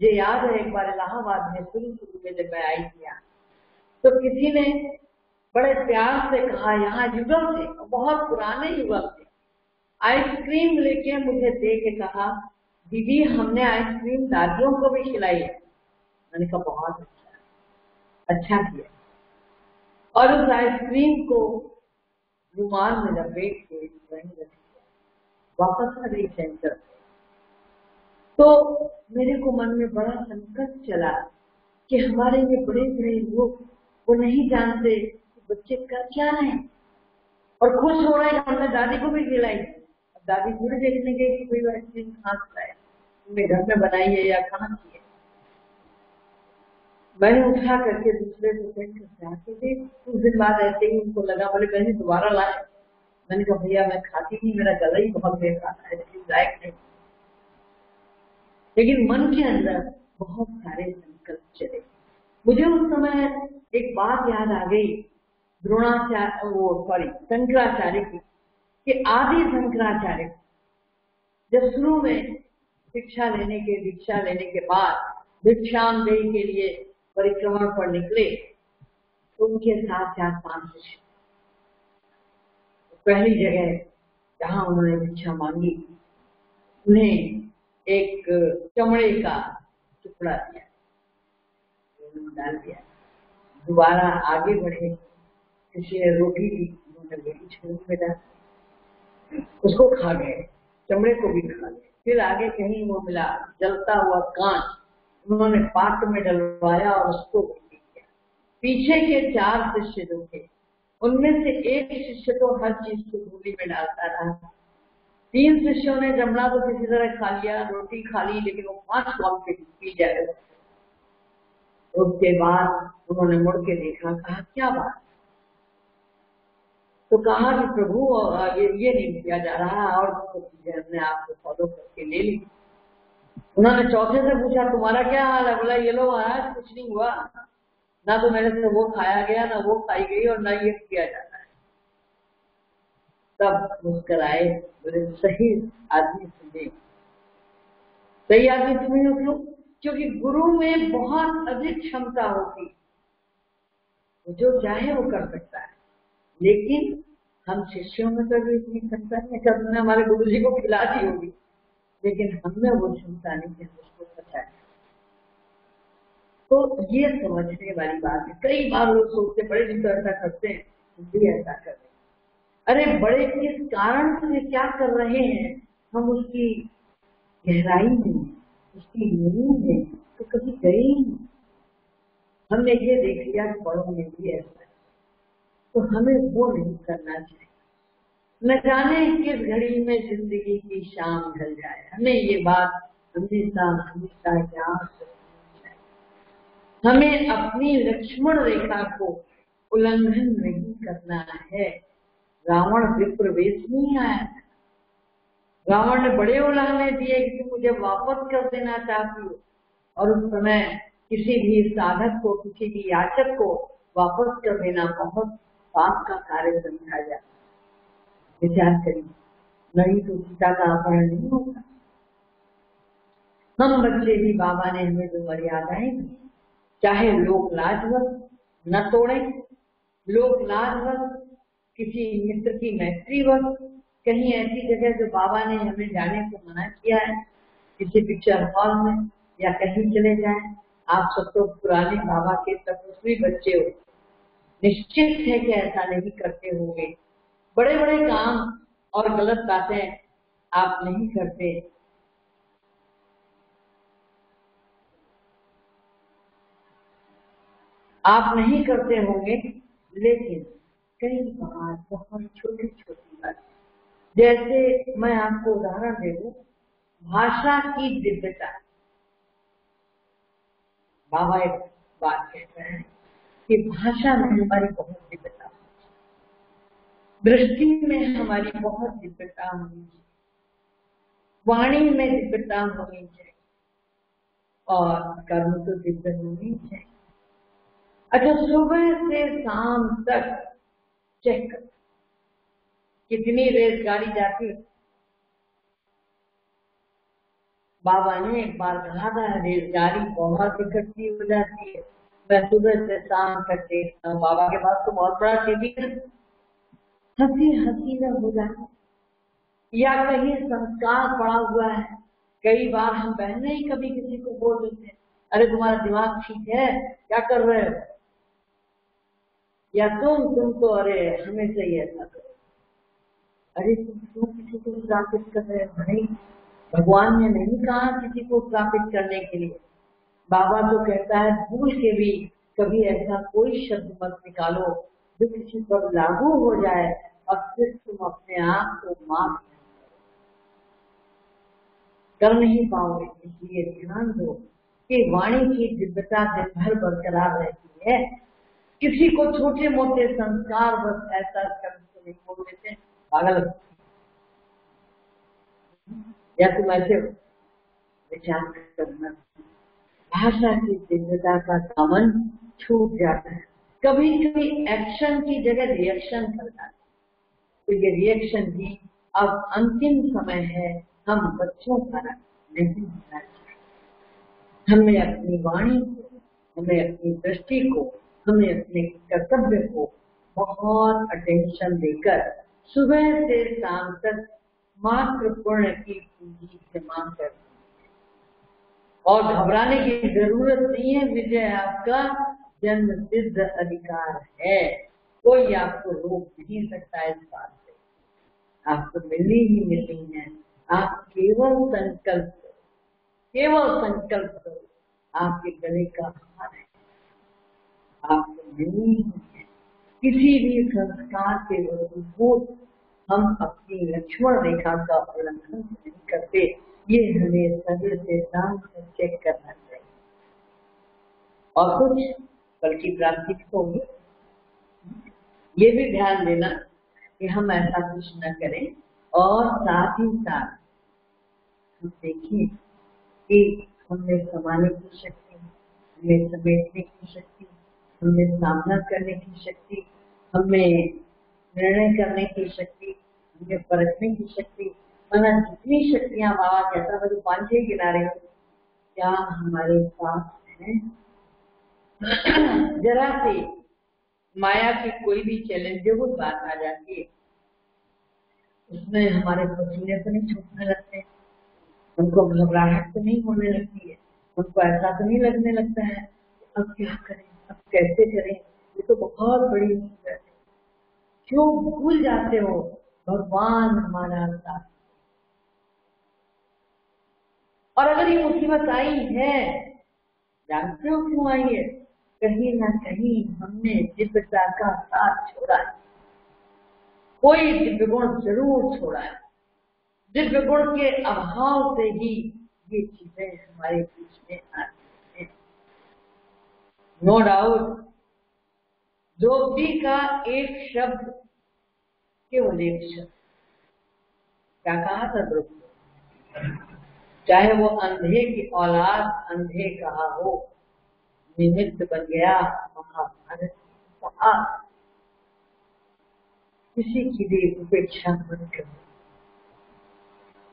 मुझे याद है एक बार इलाहाबाद में शुरू में जब मैं आई थी यहाँ, तो किसी ने बड़े प्यार से कहा, यहाँ युगल थे, बहुत पुराने युगल थे, आइसक्रीम लेके मुझे दे के कहा दीदी हमने आइसक्रीम दादियों को भी खिलाई है। मैंने कहा बहुत अच्छा किया, और उस आइसक्रीम को रुमाल में लपेट के वहीं रख दिया, वापस आ गई सेंटर। तो मेरे को मन में बड़ा संकट चला कि हमारे ये बड़े बड़े लोग वो नहीं जानते बच्चे कर क्या रहे हैं, और खुश हो रहे हैं हमने दादी को भी खिलाई। दादी थोड़ी देखने गई कि कोई आइसक्रीम कहाँ से लाया, तुमने घर में बनाई है या कहाँ की है। मैंने उठा करके दूसरे दुकान से आके थे, कुछ दिन बाद ऐसे ही उनको लगा, बोले बहन दोबारा लाए। मैंने कहा भैया मैं खाती नहीं, मेरा गला ही बहुत बेकार है, आइसक्रीम लायक नहीं। लेकिन मन के अंदर बहुत सारे संकल्प चले। मुझे उस समय एक बात याद आ गई, शंकराचार्य की, कि आदि शंकराचार्य जब शुरू में दीक्षा लेने के बाद भिक्षाम देही के लिए परिक्रमण पर निकले, तो उनके साथ 4-5 शिष्य। पहली जगह जहां उन्होंने भिक्षा मांगी, उन्हें एक चमड़े का टुकड़ा दिया, डाल दिया। दोबारा आगे बढ़े, किसी ने रोटी दी, उन्होंने रोटी छोड़ में डाल, उसको खा गए, चमड़े को भी खा गए। फिर आगे कहीं वो मिला जलता हुआ कांच, उन्होंने पात्र में डलवाया और उसको पी किया। पीछे के 4 शिष्य जो थे, उनमें से एक शिष्य तो हर चीज को धूली में डालता रहा। 3 शिष्यों ने जमना तो किसी तरह खा लिया, रोटी खा ली, लेकिन वो 5 कौन पी जाए। उसके बाद उन्होंने मुड़ के देखा, कहा क्या बात, तो कहा कि प्रभु ये नहीं किया जा रहा, और हमने आपको फॉलो करके ले ली। उन्होंने चौथे से पूछा तुम्हारा क्या हाल है, बोला ये लो महाराज कुछ नहीं हुआ, ना तो मेरे से वो खाया गया, ना वो खाई गई, और ना ये किया जाता है। तब मुस्कुराए, बोले सही आदमी सुने, सही आदमी सुने क्यों? क्योंकि गुरु में बहुत अधिक क्षमता होती, जो चाहे वो कर सकता है, लेकिन हम शिष्यों में तो भी इतनी क्षमता नहीं। हमने हमारे गुरु जी को खिला दी होगी, लेकिन हमने वो क्षमता नहीं है उसको पता है। तो ये समझने वाली बात है। कई बार लोग सोचते बड़े दिन तो ऐसा करते हैं, भी ऐसा कर रहे, अरे बड़े किस कारण से क्या कर रहे हैं, हम उसकी गहराई में, उसकी नींव में तो कभी गए ही नहीं। हमने ये देख लिया कि बड़ों में भी ऐसा है, तो हमें वो नहीं करना चाहिए। न जाने किस घड़ी में जिंदगी की शाम ढल जाए, हमें ये बात हमेशा हमेशा याद रखनी चाहिए। हमें अपनी लक्ष्मण रेखा को उल्लंघन नहीं करना है। रावण विप्र वेश नहीं आया, रावण ने बड़े उलाहने दिए कि मुझे वापस कर देना चाहती हो, और उस समय किसी भी साधक को, किसी भी याचक को वापस कर देना बहुत पाप का कार्य समझा जाता। विचार करिए, नहीं तो सीता का अपहरण नहीं होगा। हम बच्चे भी बाबा ने हमें जो मर्यादाएं दी, चाहे लोक लाजवत न तोड़े, लोक लाजवत किसी मित्र की मैत्री वक्त, कहीं ऐसी जगह जो बाबा ने हमें जाने को मना किया है, किसी पिक्चर हॉल में या कहीं चले जाएं। आप सब तो पुराने बाबा के तपस्वी बच्चे हो, निश्चित है कि ऐसा नहीं करते होंगे। बड़े बड़े काम और गलत बातें आप नहीं करते, आप नहीं करते होंगे, लेकिन कई बार बहुत छोटी छोटी बात, जैसे मैं आपको उदाहरण दे दूं, भाषा की दिव्यता। बाबा एक बात कहते हैं कि भाषा में हमारी बहुत दिव्यता, दृष्टि में हमारी बहुत दिव्यता होनी चाहिए, वाणी में दिव्यता होनी चाहिए और कर्म तो दिव्य होनी चाहिए। अच्छा, सुबह से शाम तक चेक कर कितनी रेलगाड़ी जाती। बाबा ने एक बार कहा था रेलगाड़ी बहुत इकट्ठी हो जाती है। मैं सुबह से शाम तक देखता हूँ, बाबा के पास तो बहुत बड़ा टीवी है, हंसी हंसी में हो जाती, या कहीं संस्कार पड़ा हुआ है। कई बार हम बहने ही कभी किसी को बोल देते हैं, अरे तुम्हारा दिमाग ठीक है, क्या कर रहे हो, या तुम तो अरे हमेशा ही ऐसा करो। अरे तुम किसी को श्रापित कर रहे हो? नहीं, भगवान ने नहीं कहा किसी को श्रापित करने के लिए। बाबा तो कहता है भूल के भी कभी ऐसा कोई शब्द मत निकालो जो किसी पर लागू हो जाए और फिर तुम अपने आप को माफ कर नहीं पाओगे। इसलिए ध्यान दो कि वाणी की दिव्यता दिन भर बरकरार रहती है। किसी को छोटे मोटे संस्कार बस ऐसा शब्द तो नहीं बोल देते पागल, या तुम ऐसे विचार करना। भाषा की दिव्यता का दामन छूट जाता है। कभी कभी एक्शन की जगह रिएक्शन करता है, तो ये रिएक्शन भी अब अंतिम समय है, हम बच्चों का नहीं होना चाहिए। हमें अपनी वाणी को, हमें अपनी दृष्टि को, हमें अपने कर्तव्य को बहुत अटेंशन देकर सुबह से शाम तक मात्र पुण्य की पूंजी जमा कर, और घबराने की जरूरत नहीं है। विजय आपका जन्म सिद्ध अधिकार है, कोई आपको रोक नहीं सकता इस बात से। आपको मिलनी ही मिलनी है। आप केवल संकल्प करो, केवल संकल्प करो, आपके गले का हार है, आपको मिलनी ही है। किसी भी संस्कार के वजूद हम अपनी लक्ष्मण रेखा का उल्लंघन नहीं करते, ये हमें सभी से शांत चेक करना चाहिए। और कुछ बल्कि प्राप्ति होगी, ये भी ध्यान देना कि हम ऐसा कुछ न करें। और साथ ही साथ हम देखिए कि हमें संभालने की शक्ति, हमें समेटने की शक्ति, हमें सामना करने की शक्ति, हमें निर्णय करने की शक्ति, हमें परखने की शक्ति, मतलब जितनी शक्तियां बाबा कहता है 5-6 किनारे क्या हमारे पास है। जरा से माया की कोई भी चैलेंजेबल बात आ जाती है, उसमें हमारे पसीने तो नहीं छूटने लगते, उनको घबराहट तो नहीं होने लगती है, उनको ऐसा तो नहीं लगने लगता है अब क्या करें, अब कैसे करें, ये तो बहुत बड़ी मुसीबत है। क्यों भूल जाते हो भगवान हमारा साथ। और अगर ये मुसीबत आई है, जानते हो क्यों आई है? कहीं ना कहीं हमने दिव्यता का साथ छोड़ा है, कोई दिव्य गुण जरूर छोड़ा है। दिव्य गुण के अभाव से ही ये चीजें हमारे बीच में आती हैं। नो डाउट द्रौपदी का एक शब्द, केवल एक शब्द, क्या कहा था द्रौपदी? चाहे वो अंधे की औलाद अंधे कहा हो, निमित्त बन गया महाभारत कहा। किसी की भी उपेक्षा मत करो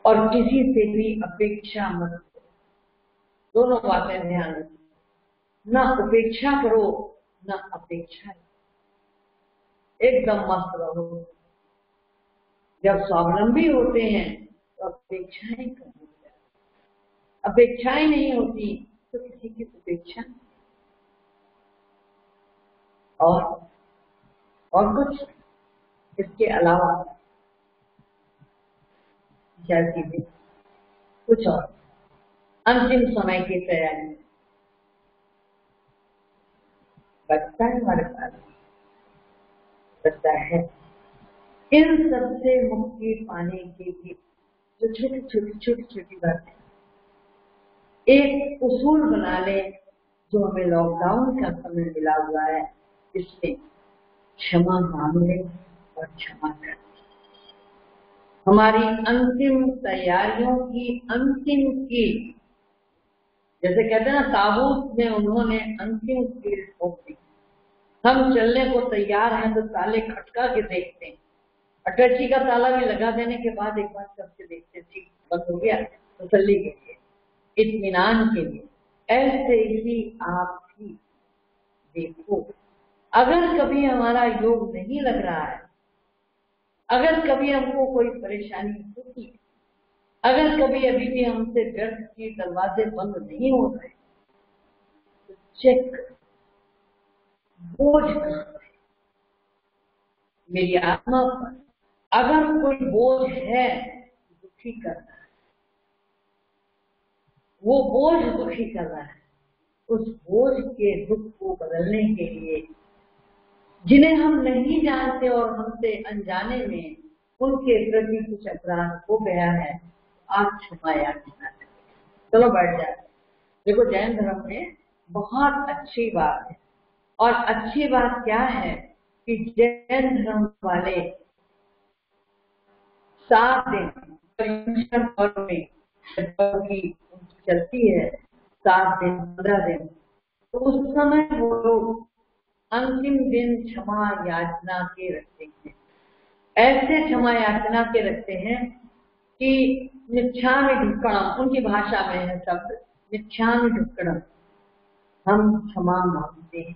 और किसी से भी अपेक्षा मत करो, दोनों बातें ध्यान रखो। न उपेक्षा करो न अपेक्षा, एकदम मस्त रहो। जब स्वावलंबी होते हैं तो अपेक्षाएं कम हो जाती, अपेक्षाएं नहीं होती तो किसी की उपेक्षा। और कुछ इसके अलावा क्या चीजें, कुछ और अंतिम समय की तैयारी बचता है हमारे पास, बचता है। इन सबसे मुक्ति पाने के लिए जो छोटी छोटी बातें, एक उसूल बना ले जो हमें लॉकडाउन का समय मिला हुआ है, इसमें क्षमा मांग ले और क्षमा कर। हमारी अंतिम तैयारियों की अंतिम कील, जैसे कहते हैं ना, ताबूत में उन्होंने अंतिम कील ठोक दी। हम चलने को तैयार हैं तो ताले खटका के देखते हैं, अटैची का ताला भी लगा देने के बाद एक बार सबसे देखते, ठीक बंद हो गया, तसल्ली के लिए, इत्मीनान के लिए। ऐसे ही आप भी देखो, अगर कभी हमारा योग नहीं लग रहा है, अगर कभी हमको कोई परेशानी होती है, अगर कभी अभी भी हमसे व्यर्थ के दरवाजे बंद नहीं हो रहे, तो चेक बोझ कहां है मेरी आत्मा पर। अगर कोई बोझ है दुखी कर रहा है, वो बोझ दुखी कर रहा है, उस बोझ के दुख को बदलने के लिए जिन्हें हम नहीं जानते और हमसे अनजाने में उनके प्रति कुछ अपराध हो गया है, आप क्षमा याचना करें। चलो बैठ जाते। देखो, जैन धर्म में बहुत अच्छी बात है, और अच्छी बात क्या है कि जैन धर्म वाले 7 दिन पर्व में की चलती है, 7 दिन 15 दिन, तो उस समय वो लोग अंतिम दिन क्षमा याचना के रखते हैं। ऐसे क्षमा याचना के रखते हैं कि मिच्छामि दुक्कड़म, उनकी भाषा में है शब्द मिच्छामि दुक्कड़म, हम क्षमा मांगते हैं।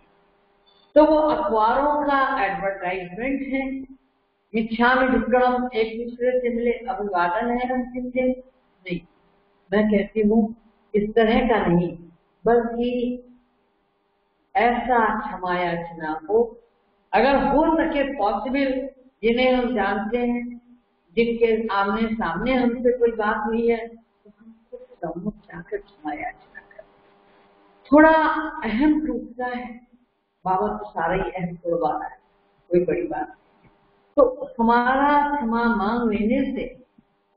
तो वो अखबारों का एडवर्टाइजमेंट है। मिच्छामि दुक्कड़म एक दूसरे से मिले अभिवादन है अंतिम दिन नहीं। मैं कहती हूँ इस तरह का नहीं, बल्कि ऐसा क्षमा याचना हो, अगर हो सके पॉसिबल, जिन्हें हम जानते हैं, जिनके आमने सामने हमसे कोई बात हुई है, तो हम खुद सम्मुख जाकर क्षमा याचना करें। थोड़ा अहम टूटता है, बाबा तो सारा ही अहम तोड़वा रहा है, कोई बड़ी बात नहीं। तो हमारा क्षमा मांग लेने से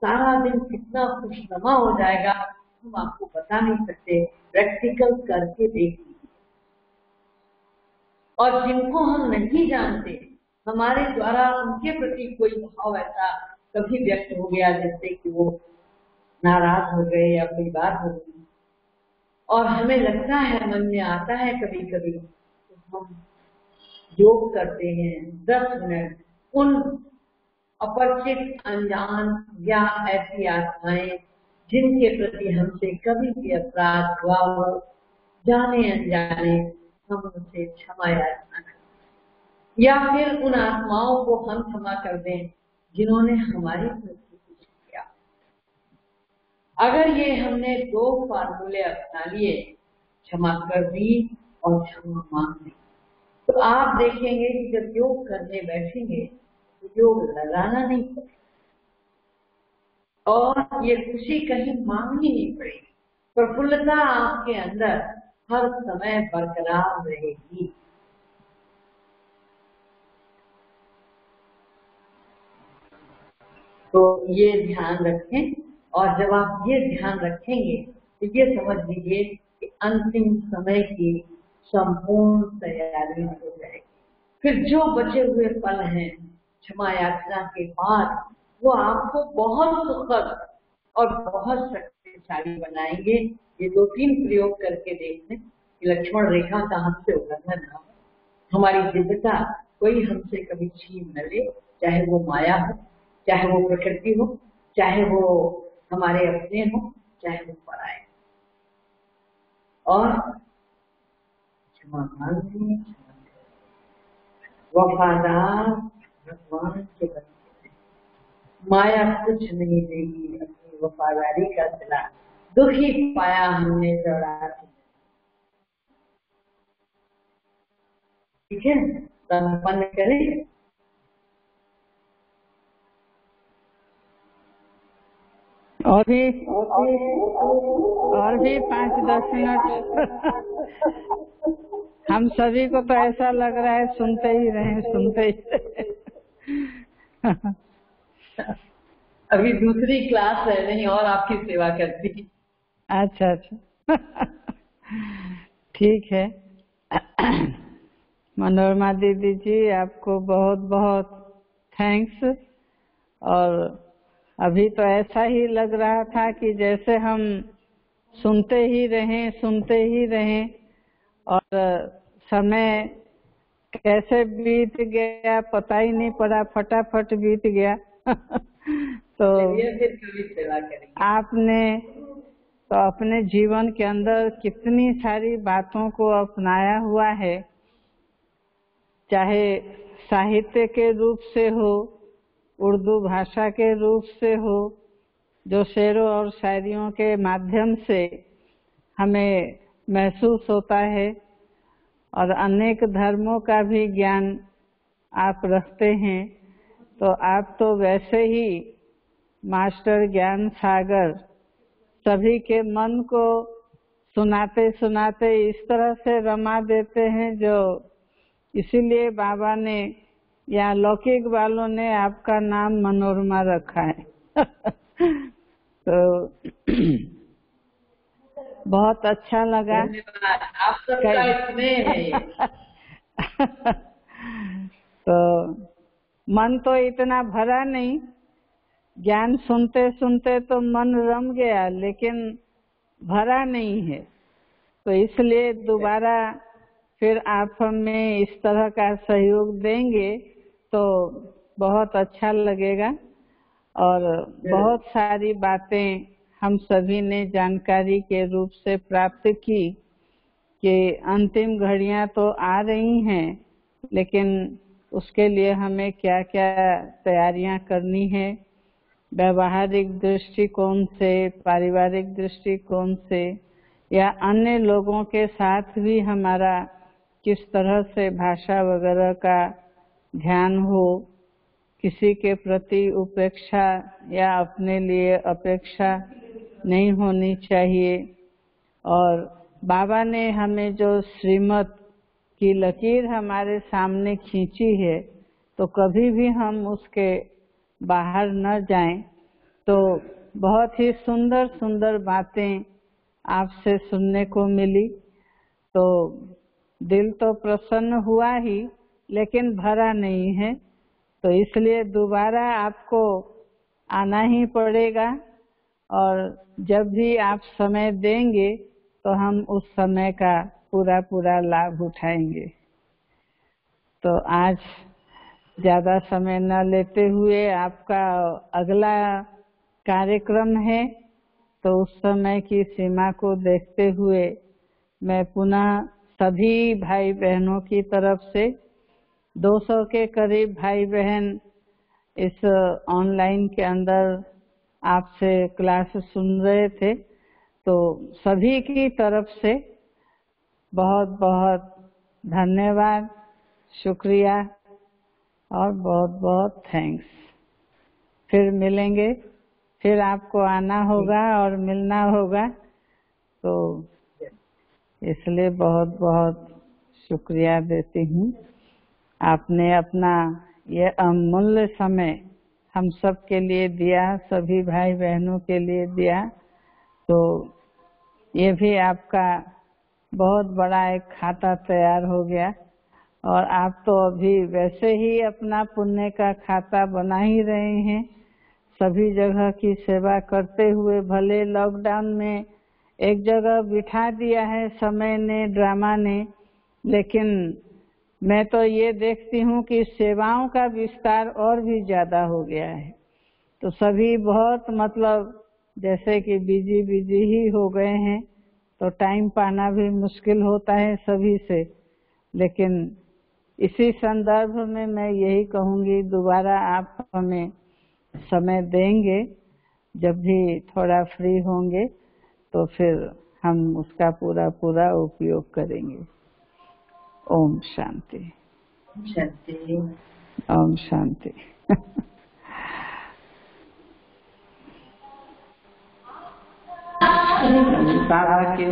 सारा दिन कितना खुशनुमा हो जाएगा, हम आपको बता नहीं सकते। प्रैक्टिकल करके देखिए। और जिनको हम नहीं जानते, हमारे द्वारा उनके प्रति कोई भाव ऐसा कभी व्यक्त हो गया, जैसे कि वो नाराज हो गए या कोई बात हो गई, और हमें लगता है, मन में आता है कभी कभी, तो हम योग करते हैं 10 मिनट उन अपरिचित, अनजान या ऐसी आत्माएं जिनके प्रति हमसे कभी भी अपराध हुआ हो, जाने अनजाने हम उनसे क्षमा याचना करें, या फिर उन आत्माओं को हम क्षमा कर दें जिन्होंने हमारी प्रति कुछ किया। अगर ये हमने 2 फार्मूले अपना लिए, क्षमा कर दी और क्षमा मांग दी, तो आप देखेंगे कि जब योग करने बैठेंगे तो योग लगाना नहीं पड़ेगा, और ये खुशी कहीं मांगनी नहीं पड़ेगी। प्रफुल्लता आपके अंदर हर समय बरकरार रहेगी। तो ये ध्यान रखें, और जब आप ये ध्यान रखेंगे तो ये समझ लीजिए कि अंतिम समय की संपूर्ण तैयारी हो जाएगी। फिर जो बचे हुए पल हैं क्षमा याचना के बाद, वो आपको बहुत सुखद और बहुत शक्तिशाली बनाएंगे। ये 2-3 प्रयोग करके देख लें कि लक्ष्मण रेखा का हमसे उल्लंघन न हो, हमारी दिव्यता कोई हमसे कभी छीन न ले, चाहे वो माया हो, चाहे वो प्रकृति हो, चाहे वो हमारे अपने हो, चाहे वो पराए। और क्षमा मांगने, वफादार भगवान के बंदे, माया कुछ नहीं देगी अपनी वफादारी का सिला, दुखी पाया हमने चढ़ा। ठीक है, संपन्न करें। और भी 5-10 मिनट। हम सभी को तो ऐसा लग रहा है सुनते ही रहे। अभी दूसरी क्लास है, नहीं और आपकी सेवा करती। अच्छा। ठीक है। मनोरमा दीदी जी, आपको बहुत बहुत थैंक्स। और अभी तो ऐसा ही लग रहा था कि जैसे हम सुनते ही रहें और समय कैसे बीत गया पता ही नहीं पड़ा, फटाफट बीत गया। तो फिर कभी सेवा करेंगे। आपने तो अपने जीवन के अंदर कितनी सारी बातों को अपनाया हुआ है, चाहे साहित्य के रूप से हो, उर्दू भाषा के रूप से हो, जो शेरों और शायरियों के माध्यम से हमें महसूस होता है, और अनेक धर्मों का भी ज्ञान आप रखते हैं। तो आप तो वैसे ही मास्टर ज्ञान सागर सभी के मन को सुनाते सुनाते इस तरह से रमा देते हैं, जो इसीलिए बाबा ने या लौकिक वालों ने आपका नाम मनोरमा रखा है। तो बहुत अच्छा लगा। धन्यवाद, आप सबका स्नेह है। तो मन तो इतना भरा नहीं, ज्ञान सुनते सुनते तो मन रम गया, लेकिन भरा नहीं है। तो इसलिए दोबारा फिर आप हमें इस तरह का सहयोग देंगे तो बहुत अच्छा लगेगा। और बहुत सारी बातें हम सभी ने जानकारी के रूप से प्राप्त की कि अंतिम घड़ियां तो आ रही हैं, लेकिन उसके लिए हमें क्या क्या तैयारियां करनी है, व्यवहारिक दृष्टिकोण से, पारिवारिक दृष्टिकोण से, या अन्य लोगों के साथ भी हमारा किस तरह से भाषा वगैरह का ध्यान हो, किसी के प्रति उपेक्षा या अपने लिए अपेक्षा नहीं होनी चाहिए। और बाबा ने हमें जो श्रीमत की लकीर हमारे सामने खींची है, तो कभी भी हम उसके बाहर न जाएं। तो बहुत ही सुंदर सुंदर बातें आपसे सुनने को मिली, तो दिल तो प्रसन्न हुआ ही, लेकिन भरा नहीं है। तो इसलिए दोबारा आपको आना ही पड़ेगा, और जब भी आप समय देंगे तो हम उस समय का पूरा पूरा लाभ उठाएंगे। तो आज ज़्यादा समय न लेते हुए आपका अगला कार्यक्रम है, तो उस समय की सीमा को देखते हुए मैं पुनः सभी भाई बहनों की तरफ से 200 के करीब भाई बहन इस ऑनलाइन के अंदर आपसे क्लास सुन रहे थे, तो सभी की तरफ से बहुत बहुत धन्यवाद, शुक्रिया और बहुत बहुत थैंक्स। फिर मिलेंगे, फिर आपको आना होगा और मिलना होगा, तो इसलिए बहुत बहुत शुक्रिया देती हूँ। आपने अपना ये अमूल्य समय हम सब के लिए दिया, सभी भाई बहनों के लिए दिया, तो ये भी आपका बहुत बड़ा एक खाता तैयार हो गया। और आप तो अभी वैसे ही अपना पुण्य का खाता बना ही रहे हैं, सभी जगह की सेवा करते हुए। भले लॉकडाउन में एक जगह बिठा दिया है समय ने, ड्रामा ने, लेकिन मैं तो ये देखती हूँ कि सेवाओं का विस्तार और भी ज्यादा हो गया है। तो सभी बहुत मतलब जैसे कि बिजी ही हो गए हैं, तो टाइम पाना भी मुश्किल होता है सभी से। लेकिन इसी संदर्भ में मैं यही कहूँगी, दोबारा आप हमें समय देंगे, जब भी थोड़ा फ्री होंगे तो फिर हम उसका पूरा पूरा उपयोग करेंगे। ओम शांति। शांति। ओम शांति। बाबा के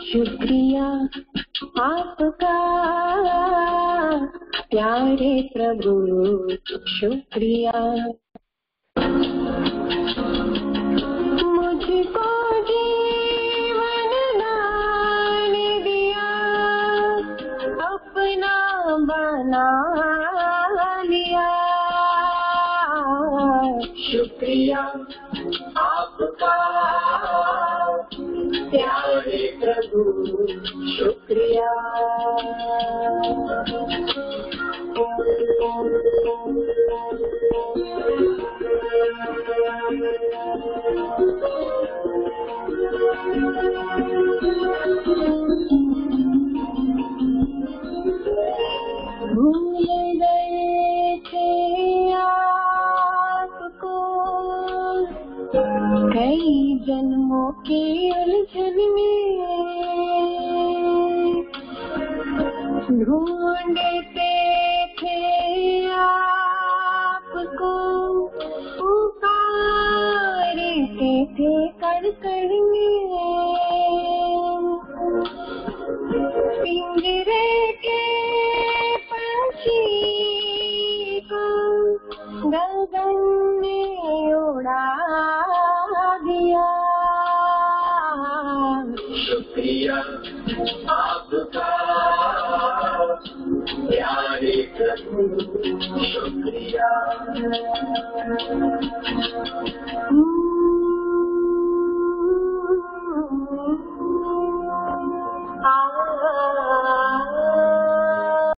शुक्रिया आपका प्यारे प्रभु, शुक्रिया मुझको जीवन दान दिया, अपना बना लिया। शुक्रिया आपका प्यारे प्रभु, शुक्रिया। भूल गए थे आपको कई जन्मों की उलझन में, ढूंढते थे आपको, पुकारते थे कर कर में, पिंजरे के पंछी को गगन में उड़ा दिया। शुक्रिया आपका प्यारे प्रभु, शुक्रिया